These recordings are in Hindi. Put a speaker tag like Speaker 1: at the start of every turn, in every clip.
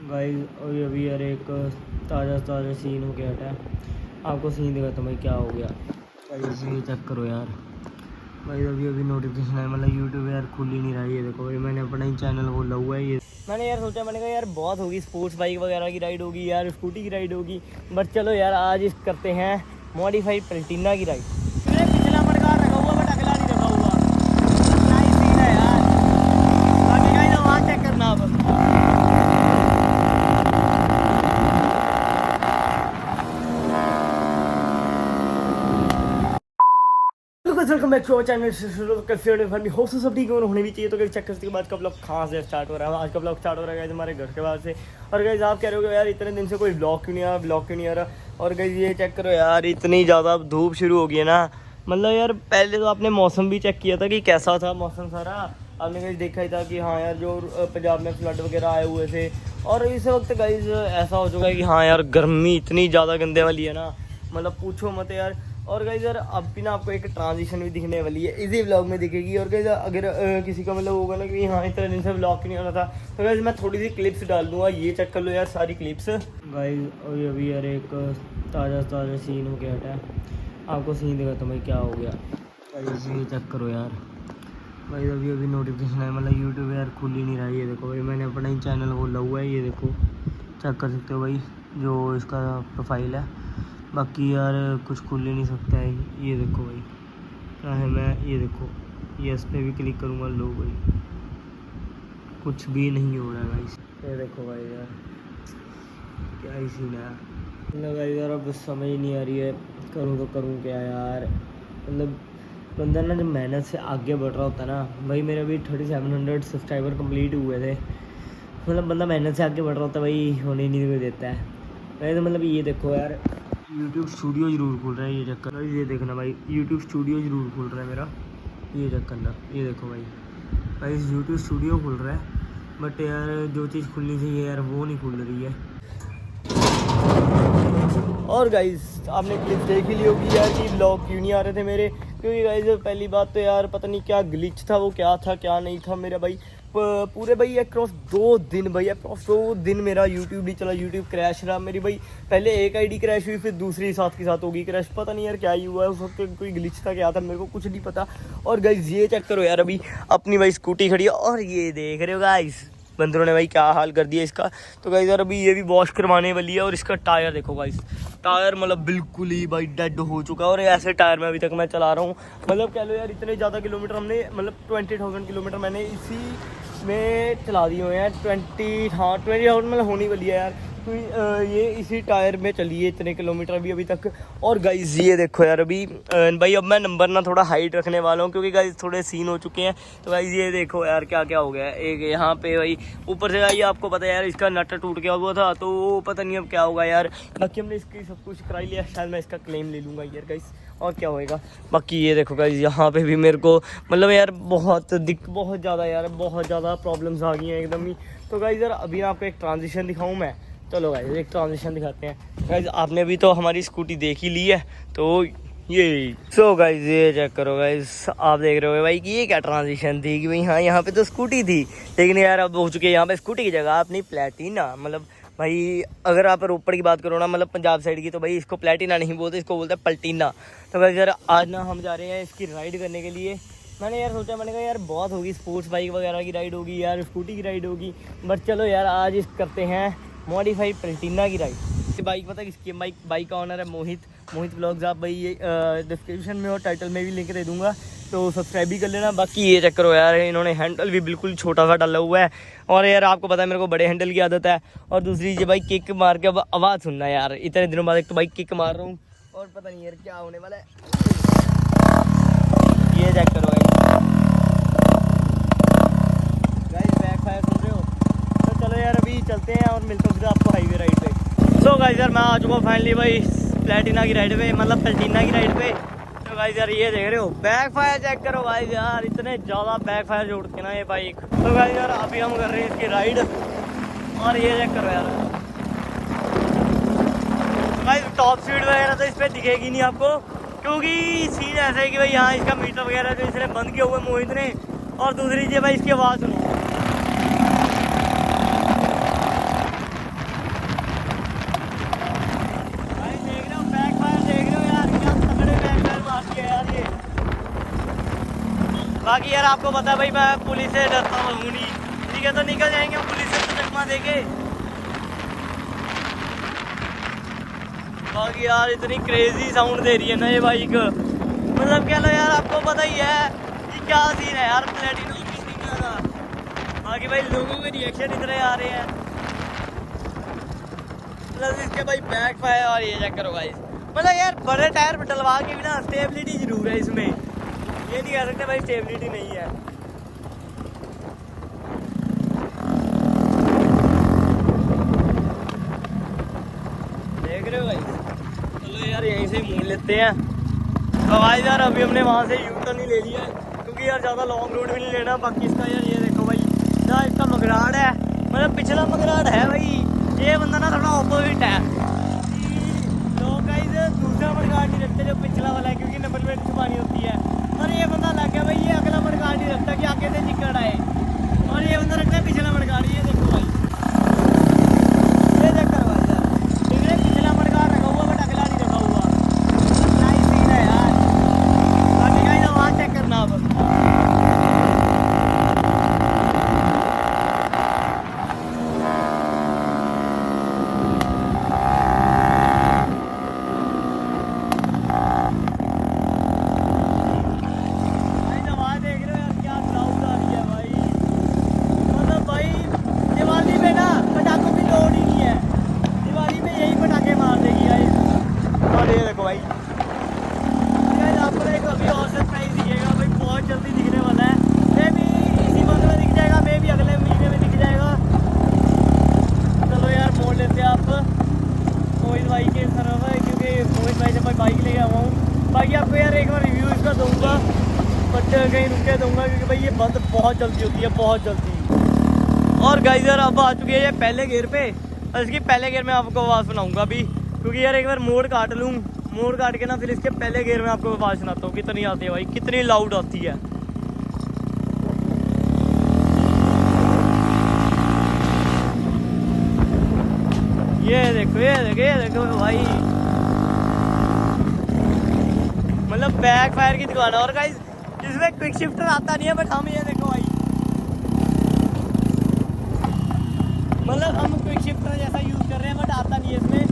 Speaker 1: गाइस अभी अभी यार एक ताज़ा सीन हो गया था। आपको सीन दिखाता हूँ भाई क्या हो गया। गाइस ये चेक करो यार। भाई अभी अभी नोटिफिकेशन आया, मतलब यूट्यूब यार खुल ही नहीं रहा है। ये देखो भाई, मैंने अपना ही चैनल खोला हुआ है। ये मैंने यार सोचा, मैंने कहा यार बहुत होगी, स्पोर्ट्स बाइक वगैरह की राइड होगी यार, स्कूटी की राइड होगी, बट चलो यार आज इस करते हैं मॉडिफाइड प्लेटिना की राइड। मैंने पिछला मडगाड़ रखा हुआ बट अगला नहीं रखा हुआ। क्या ही सीन है यार। बाकी गाइस वहाँ चेक करना आप। Welcome back to our channel. Hope से सब ठीक होने भी चाहिए। तो गाइस चेक करने के बाद का ब्लॉग कहाँ से स्टार्ट हो रहा है। आज का ब्लॉग स्टार्ट हो रहा है हमारे घर के बाहर से। और गाइस आप कह रहे हो यार इतने दिन से कोई ब्लॉग क्यों नहीं आ रहा। और गाइस ये चेक करो यार, इतनी ज़्यादा धूप शुरू हो गई है ना। मतलब यार पहले तो आपने मौसम भी चेक किया था कि कैसा था मौसम सारा। आपने गाइस देखा ही था कि हाँ यार जो पंजाब में फ्लड वगैरह आए हुए थे। और इस वक्त गाइस ऐसा हो चुका है कि हाँ यार गर्मी इतनी ज़्यादा गंदे वाली है ना, मतलब पूछो मत यार। और गाइस यार अब भी ना आपको एक ट्रांजिशन भी दिखने वाली है, इसी व्लॉग में दिखेगी। और गाइस अगर किसी का मतलब होगा ना कि हाँ इतने दिन से व्लॉग क्यों नहीं होना था, तो गाइस मैं थोड़ी सी क्लिप्स डाल दूँगा। ये चेक कर लो यार सारी क्लिप्स। गाइस अभी अभी यार एक ताज़ा सीन हो गया था। आपको सीन दिखाता हूँ भाई क्या हो गया। गाइस ये चेक करो यार। भाई अभी अभी नोटिफिकेशन आया, मतलब यूट्यूब यार खुल ही नहीं रहा है। ये देखो भाई, मैंने अपना ही चैनल खोला हुआ है। ये देखो चेक कर सकते हो भाई जो इसका प्रोफाइल है। बाकी यार कुछ खुल ही नहीं सकता है। ये देखो भाई क्या है, मैं ये देखो यस पे भी क्लिक करूँगा, लो भाई कुछ भी नहीं हो रहा है भाई। ये देखो भाई यार क्या ही सीन है। मतलब भाई यार अब समझ ही नहीं आ रही है, करूँ तो करूँ क्या यार। मतलब बंदा ना जब मेहनत से आगे बढ़ रहा होता है ना भाई, मेरे अभी 3700 सब्सक्राइबर कंप्लीट हुए थे। मतलब बंदा मेहनत से आगे बढ़ रहा होता है भाई, होने नहीं कोई देता है भाई। तो मतलब ये देखो यार यूट्यूब स्टूडियो ज़रूर खुल रहा है। ये चक्कर भाई, ये देखना भाई यूट्यूब स्टूडियो ज़रूर खुल रहा है मेरा। ये चेक करना, ये देखो भाई यूट्यूब स्टूडियो खुल रहा है। बट यार जो चीज़ खुलनी चाहिए यार वो नहीं खुल रही है। और गाइस आपने क्लिप देख ही ली होगी यार कि ब्लॉग क्यों नहीं आ रहे थे मेरे। क्योंकि गाइस पहली बात तो यार पता नहीं क्या ग्लिच था, वो क्या था क्या नहीं था मेरा भाई। पूरे भाई अक्रॉस 2 दिन भाई, अक्रॉस 2 दिन मेरा यूट्यूब नहीं चला, यूट्यूब क्रैश रहा मेरी भाई। पहले एक आईडी क्रैश हुई, फिर दूसरी साथ के साथ होगी क्रैश। पता नहीं यार क्या ही हुआ है उस वक्त, कोई ग्लिच था क्या था मेरे को कुछ नहीं पता। और गाइस ये चेक करो यार, अभी अपनी भाई स्कूटी खड़ी है और ये देख रहे हो गाइस बंदरों ने भाई क्या हाल कर दिया इसका। तो गाइस यार अभी ये भी वॉश करवाने वाली है। और इसका टायर देखो गाइस, टायर मतलब बिल्कुल ही भाई डेड हो चुका है। और ऐसे टायर में अभी तक मैं चला रहा हूँ, मतलब कह लो यार इतने ज़्यादा किलोमीटर हमने, मतलब 20,000 किलोमीटर मैंने इसी में चला दिए हुए हैं। 20,000 मतलब होनी वाली है यार। तो ये इसी टायर में चली है इतने किलोमीटर अभी तक। और गाइस ये देखो यार अभी भाई अब मैं नंबर ना थोड़ा हाइट रखने वाला हूँ, क्योंकि गाइस थोड़े सीन हो चुके हैं। तो गाइस ये देखो यार क्या क्या हो गया है। एक यहाँ पे भाई ऊपर से भाई आपको पता है यार इसका नट टूट गया हुआ था, तो वो पता नहीं अब क्या होगा यार। बाकी हमने इसकी सब कुछ कराई लिया, शायद मैं इसका क्लेम ले लूँगा यार गाइस, और क्या होएगा। बाकी ये देखो गाइस यहाँ पे भी मेरे को मतलब यार बहुत ज़्यादा यार बहुत ज़्यादा प्रॉब्लम्स आ गई हैं एकदम ही। तो गाइस यार अभी आपको एक ट्रांजिशन दिखाऊँ मैं। चलो गाइस एक ट्रांजिशन दिखाते हैं। गाइस आपने भी तो हमारी स्कूटी देख ही ली है, तो ये सो गाइस ये चेक करो गाइस, आप देख रहे हो भाई कि ये क्या ट्रांजिशन थी कि भाई हाँ यहाँ पे तो स्कूटी थी, लेकिन यार अब हो चुकी है यहाँ पे स्कूटी की जगह अपनी प्लेटिना। मतलब भाई अगर आप रोपड़ की बात करो ना, मतलब पंजाब साइड की, तो भाई इसको प्लेटिना नहीं बोलते, इसको बोलते हैं पल्टीना। तो गाइस यार आज ना हम जा रहे हैं इसकी राइड करने के लिए। मैंने यार सोचा, मैंने कहा यार बहुत होगी, स्पोर्ट्स बाइक वगैरह की राइड होगी यार, स्कूटी की राइड होगी, बट चलो यार आज इस करते हैं मॉडिफाइड प्लेटिना की राइड। बाइक पता किसकी है, बाइक का ऑनर है मोहित ब्लॉग्स। आप भाई ये डिस्क्रिप्शन में और टाइटल में भी लिंक दे दूंगा, तो सब्सक्राइब भी कर लेना। बाकी ये चेक करो यार, इन्होंने हैंडल भी बिल्कुल छोटा सा डाला हुआ है। और यार आपको पता है मेरे को बड़े हैंडल की आदत है। और दूसरी ये भाई किक मार के अब आवाज़ सुनना है यार, इतने दिनों बाद एक तो भाई किक मार रहा हूँ और पता नहीं यार क्या होने वाला है। ये चेक करो गाइस बैक फायर सुन रहे हो। तो चलो यार अभी चलते हैं और मिलते हैं आपको हाईवे राइड पे। सो गाइस यार मैं आ चुका हूँ फाइनली भाई प्लेटिना की राइड पे, मतलब प्लेटिना की राइड पे। तो गाइस यार ये देख रहे हो बैक फायर चेक करो भाई यार, इतने ज़्यादा बैक फायर जोड़ के ना ये बाइक। तो गाइस यार अभी हम कर रहे हैं इसकी राइड, और ये चेक करो यार भाई टॉप स्पीड वगैरह तो इस पर दिखेगी नहीं आपको, क्योंकि सीन ऐसा है कि भाई यहाँ इसका मीटर वगैरह जो इसने बंद किया हुआ है मोहित ने। और दूसरी चीज़ भाई इसकी आवाज़ सुनो यार आपको पता है भाई मैं पुलिस से डरता हूँ नहीं, ठीक है तो निकल जाएंगे हम पुलिस से तो चकमा देके। बाकी यार इतनी क्रेजी साउंड दे रही है ना ये बाइक, मतलब कह लो यार आपको पता ही है कि क्या सीन है यार प्लेटिना का। बाकी भाई लोगों के रिएक्शन इतने आ रहे हैं, प्लस इसके भाई बैक फायर और ये चेक करो भाई, मतलब यार बड़े टायर पर डलवा के भी ना स्टेबिलिटी जरूर है इसमें, ये नहीं कह सकते भाई स्टेबिलिटी नहीं है। देख रहे हो भाई, चलो यार यहीं से मोड़ लेते हैं। तो भाई यार अभी हमने वहाँ से यू टर्न ही ले लिया है, क्योंकि यार ज़्यादा लॉन्ग रूट भी नहीं लेना। बाकी इसका यार ये देखो भाई ना, इसका मगराड़ है, मतलब पिछला मगराड़ है भाई, ये बंदा ना थोड़ा ऑपोजिट है। लोग गाइस दूसरा मडगार्ड नहीं रखते जो पिछला वाला है, क्योंकि नंबर प्लेट छुपानी होती है, और ये बंदा लग गया भाई ये अगला मडगार्ड नहीं रखता कि आगे से चिकड़ आए, और ये बंदा रखता है पिछला मडगार्ड। ये देखो भाई, ये देखो भाई यार, इन्हें पिछला मडगार्ड रखा हुआ बट अगला नहीं रखा हुआ, क्या ही सीन है यार। बाकी गाइस आवाज़ चेक करना अब, बाइक ले आया हूँ। बाकी आपको यार एक बार रिव्यू इसका दूंगा, बट कहीं रुक के दूंगा क्योंकि भाई ये बंद बहुत जल्दी होती है, बहुत जल्दी। और गाइस यार अब आ चुकी है ये पहले गियर पे, और इसकी पहले गियर में आपको आवाज़ सुनाऊंगा अभी, क्योंकि यार एक बार मोड़ काट लूँ, मोड़ काट के ना फिर इसके पहले गियर में आपको आवाज़ सुनाता हूँ कितनी आती है भाई, कितनी लाउड आती है। ये देखो ये देखो ये देखो भाई, मतलब बैक फायर की दुकान है। और गाइस इसमें क्विक शिफ्टर आता नहीं है, बट हम ये देखो भाई, मतलब हम क्विक शिफ्टर जैसा यूज़ कर रहे हैं बट आता नहीं है इसमें।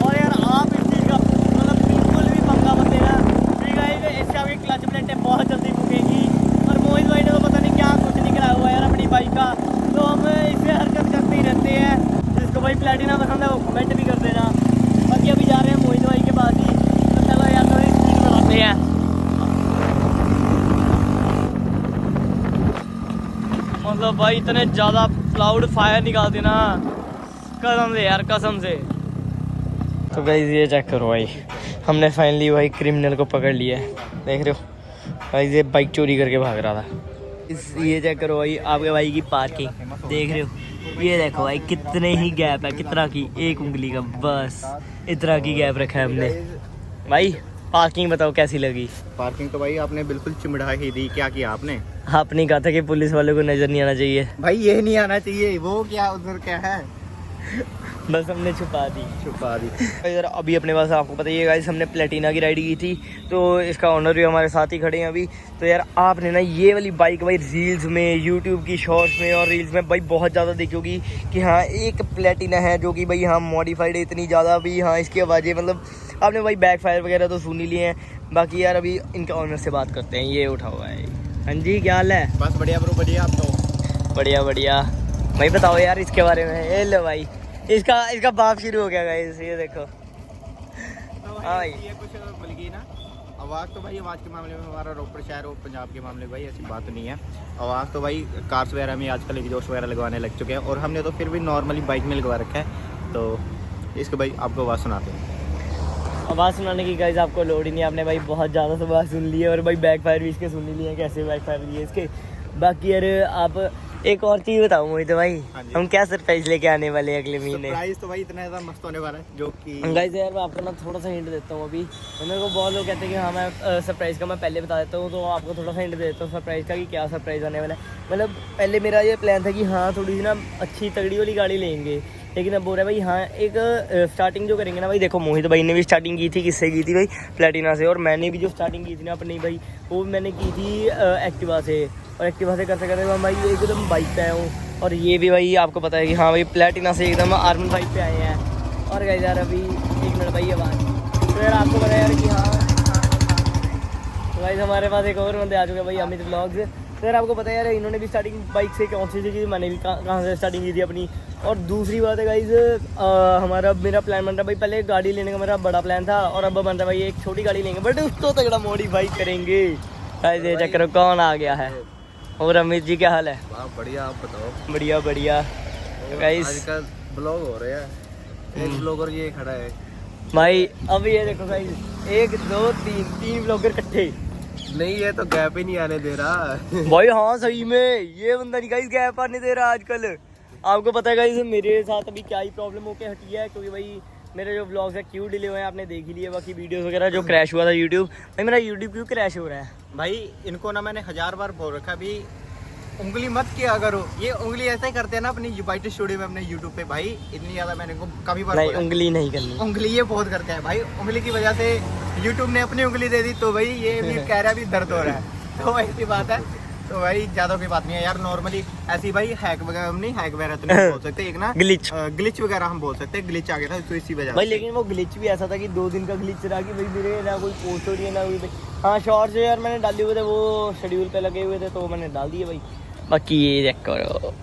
Speaker 1: और यार आप इस चीज़ का मतलब बिल्कुल भी पंगा मत लेना, ठीक है। इससे आपकी क्लच प्लेटें बहुत जल्दी फूकेगी, और मोहित भाई ने तो पता नहीं क्या कुछ नहीं कराया हुआ यार अपनी बाइक का, तो हम इससे हरकत करते ही रहते हैं। जिसको भाई प्लेटिना पसंद है वो कमेंट भी कर देना। बाकी अभी जा रहे हैं मोहित भाई के पास ही, तो चलो यार थोड़ी स्पीड बढ़ाते हैं। मतलब भाई इतने ज़्यादा क्लाउड फायर निकालते ना, कसम से यार कसम से। तो गाइस ये चेक करो भाई, हमने फाइनली भाई क्रिमिनल को पकड़ लिया है, देख रहे हो भाई, ये बाइक चोरी करके भाग रहा था। ये चेक करो भाई आपके भाई की पार्किंग, देख रहे हो, ये देखो भाई कितने ही गैप है, कितना की, एक उंगली का बस इतना की गैप रखा है हमने। भाई पार्किंग बताओ कैसी लगी?
Speaker 2: पार्किंग तो भाई आपने बिल्कुल चिमड़ा ही दी। क्या किया आपने?
Speaker 1: आपने कहा था कि पुलिस वालों को नजर नहीं आना चाहिए।
Speaker 2: भाई ये नहीं आना चाहिए, वो क्या उधर क्या है
Speaker 1: बस हमने छुपा दी। यार अभी अपने पास आपको पता ही है गाइस, हमने प्लेटिना की राइड की थी, तो इसका ओनर भी हमारे साथ ही खड़े हैं अभी। तो यार आपने ना ये वाली बाइक भाई रील्स में, यूट्यूब की शॉर्ट्स में और रील्स में भाई बहुत ज़्यादा देखी होगी कि हाँ एक प्लेटिना है जो कि भाई हाँ मॉडिफाइड है इतनी ज़्यादा भी, हाँ इसकी आवाज़ें मतलब आपने भाई बैक फायर वगैरह तो सुन ही लिए हैं। बाकी यार अभी इनके ओनर से बात करते हैं। ये उठा हुआ है। हाँ जी क्या हाल है?
Speaker 2: बस बढ़िया ब्रो, बढ़िया। आप तो
Speaker 1: बढ़िया बढ़िया। भाई बताओ यार इसके बारे में। ये लो भाई इसका बाप शुरू हो गया गाइस, ये देखो।
Speaker 2: तो
Speaker 1: हाँ भाई
Speaker 2: ये कुछ मिल गई ना आवाज़, तो भाई आवाज़ के मामले में हमारा रोपड़ शहर और पंजाब के मामले में भाई ऐसी बात नहीं है। आवाज़ तो भाई कार्स वगैरह में आजकल एग्जॉस्ट वगैरह लगवाने लग चुके हैं, और हमने तो फिर भी नॉर्मली बाइक में लगवा रखा है। तो इसको भाई आपको आवाज़ सुनाते हैं।
Speaker 1: आवाज़ सुनाने की गाइस आपको लोड ही नहीं, आपने भाई बहुत ज़्यादा से आवाज़ सुन ली है, और भाई बैक फायर भी इसके सुन ही लिए हैं, कैसे बैक फायर लिए इसके। बाकी यार आप एक और चीज़ बताओ मोहित भाई, हम क्या सरप्राइज लेके आने वाले हैं अगले महीने?
Speaker 2: सरप्राइज तो भाई इतना ज़्यादा मस्त होने वाला है जो कि
Speaker 1: गाइस यार मैं आपको ना थोड़ा सा हिंट देता हूँ अभी। मेरे को बहुत लोग कहते हैं कि हाँ मैं सरप्राइज़ का मैं पहले बता देता हूँ, तो आपको थोड़ा सा हिंट दे देता हूँ सरप्राइज़ का कि क्या सरप्राइज़ आने वाला है। मतलब पहले मेरा ये प्लान था कि हाँ थोड़ी सी ना अच्छी तगड़ी वाली गाड़ी लेंगे, लेकिन अब बोल रहा है भाई हाँ एक स्टार्टिंग जो करेंगे ना भाई, देखो मोहित भाई ने भी स्टार्टिंग की थी, किससे की थी भाई? प्लेटिना से। और मैंने भी जो स्टार्टिंग की थी ना अपनी भाई, वो मैंने की थी एक्टिवा से। और एक्टिवा से करते करते मैं भाई एकदम बाइक पे आया हूँ। और ये भी भाई आपको पता है कि हाँ भाई प्लेटिना से एकदम R15 पे आए हैं। और गाइस यार अभी 1 मिनट भाई आवाज़, तो यार आपको पता है यार कि हाँ तो गाइस हमारे पास एक और बंदे आ चुके हैं भाई, अमित व्लॉग्स। तो यार आपको पता है यार इन्होंने भी स्टार्टिंग बाइक से कौन सी की, मैंने भी कहाँ से स्टार्टिंग की थी अपनी। और दूसरी बात है गाइज मेरा प्लान बन रहा है भाई, पहले गाड़ी लेने का मेरा बड़ा प्लान था और अब बन रहा है भाई एक छोटी गाड़ी लेंगे, बट उसको तगड़ा मॉडिफाई करेंगे। गाइस ये चक्कर कौन आ गया है। और अमित जी क्या हाल है?
Speaker 3: बढ़िया, आप बताओ।
Speaker 1: बढ़िया बढ़िया। गाइस
Speaker 3: आजकल ब्लॉग हो रहे हैं, एक ब्लॉगर ये खड़ा है
Speaker 1: भाई, अब ये देखो गाइस 1 2 3 ब्लॉगर इकट्ठे।
Speaker 3: नहीं, ये तो गैप ही नहीं आने दे रहा।
Speaker 1: भाई हाँ सही में ये बंदा नहीं गाइस गैप आने दे रहा आजकल। आपको पता है गाइस मेरे साथ अभी क्या ही प्रॉब्लम होके हटी है, क्योंकि भाई मेरे जो व्लॉग्स है क्यों डिले हुए हैं आपने देख ही लिया, बाकी वीडियोस वगैरह जो क्रैश हुआ था यूट्यूब। भाई मेरा यूट्यूब क्यों क्रैश हो रहा है?
Speaker 2: भाई इनको ना मैंने 1000 बार बोल रखा भी उंगली मत किया करो, ये उंगली ऐसा ही करते हैं ना अपनी बाइट स्टूडियो में अपने यूट्यूब पे। भाई इतनी ज़्यादा मैंने इनको कभी बार
Speaker 1: नहीं
Speaker 2: बोला है।
Speaker 1: उंगली नहीं करनी।
Speaker 2: उंगली ये बहुत करते हैं भाई, उंगली की वजह से यूट्यूब ने अपनी उंगली दे दी, तो भाई ये भी कह रहा है भी दर्द हो रहा है। तो ऐसी बात है, तो भाई ज़्यादा कोई बात नहीं है यार। नॉर्मली ऐसी भाई हैक वगैरह हम नहीं, हैक वगैरह तो नहीं बोल सकते, एक ना ग्लिच वगैरह हम बोल सकते हैं। ग्लिच आ गया था तो इसी वजह
Speaker 1: भाई,
Speaker 2: से।
Speaker 1: लेकिन वो ग्लिच भी ऐसा था कि 2 दिन का ग्लिच रहा कि भाई मेरे ना कोई पोस्ट हो रही है ना कोई। हाँ शॉर्ट्स जो यार मैंने डाले हुए थे वो शेड्यूल पे लगे हुए थे तो मैंने डाल दिए भाई। बाकी ये चेक करो